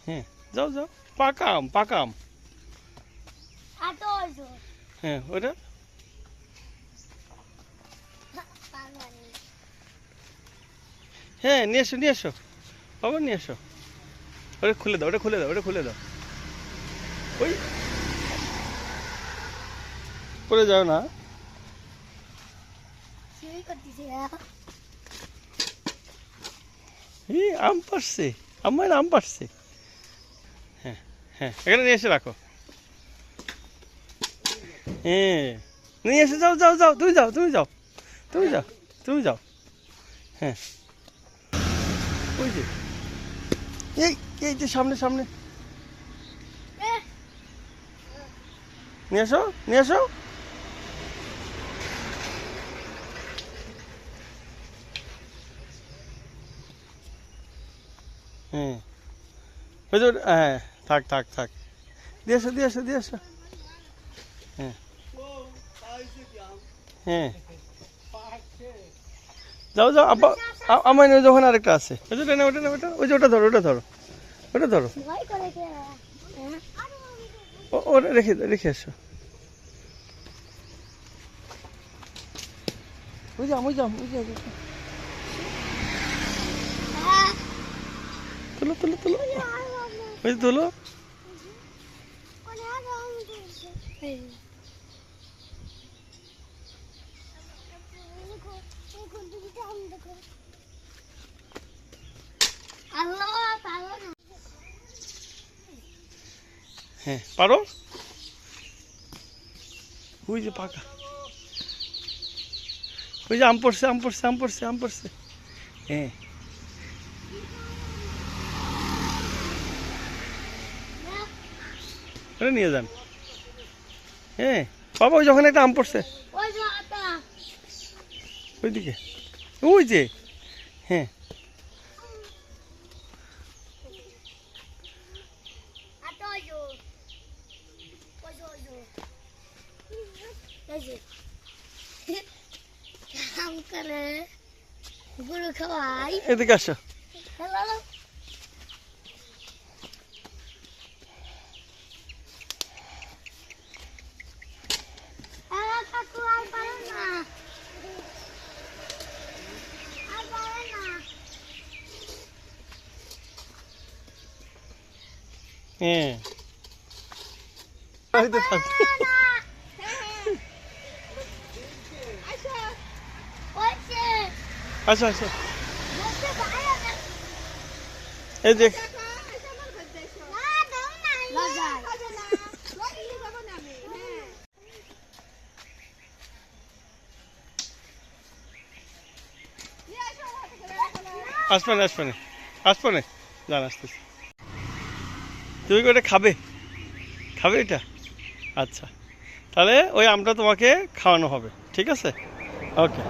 হ্যাঁ যাও যাও, পাকা আম, পাকা আম। হ্যাঁ ওটা হ্যাঁ নিয়ে এসো, নিয়ে এসো বাবা, নিয়ে এসো। ওটা খুলে দাও, ওটা খুলে দাও, ওটা খুলে দাও। ওই পড়ে যাও না। এই আম পারছে, আমার আম পারছে। হ্যাঁ হ্যাঁ, এখানে নিয়ে এসে রাখো। হ্যাঁ নিয়ে এসে যাও, যাও যাও, তুমি যাও, তুমি যাও, তুমি যাও, তুমি যাও। হ্যাঁ ওই যে, এই এই যে সামনে সামনে, নিয়ে এসো, নিয়ে এসো। হ্যাঁ ওই যে হ্যাঁ, থাক থাক থাক, দিয়ে এসো, দিয়ে এসো, দিয়ে এসো। হ্যাঁ হ্যাঁ যাও যাও, আব্বা আমার যখন আরেকটা আছে, ওই যে ওটা না, ওটা না, ওটা ওই যে ওটা ধরো, ওটা ধরো, ওটা ধরো। ওটা রেখে রেখে এসো। ওই যাম, ওই যাম, ওই যাম। তুলো তুলো তুলো, ওই তুলো। হ্যাঁ পারো, ওই যে পাকা, ওই যে আম পড়ছে, আম পড়ছে, আম পড়ছে, আম পড়ছে। হ্যাঁ ওটা নিয়ে যান। হ্যাঁ বাবা, ওই যখন একটা আম পড়ছে ওইদিকে, ওই যে। হ্যাঁ গরু খাওয়াই, এদিকে আসো। হ্যাঁ আচ্ছা আচ্ছা, এই যে আসবে না, আসবে না, আসবে না, জান আসতেছি। তুমি কি ওটা খাবে, খাবে এটা? আচ্ছা, তাহলে ওই আমটা তোমাকে খাওয়ানো হবে, ঠিক আছে? ওকে।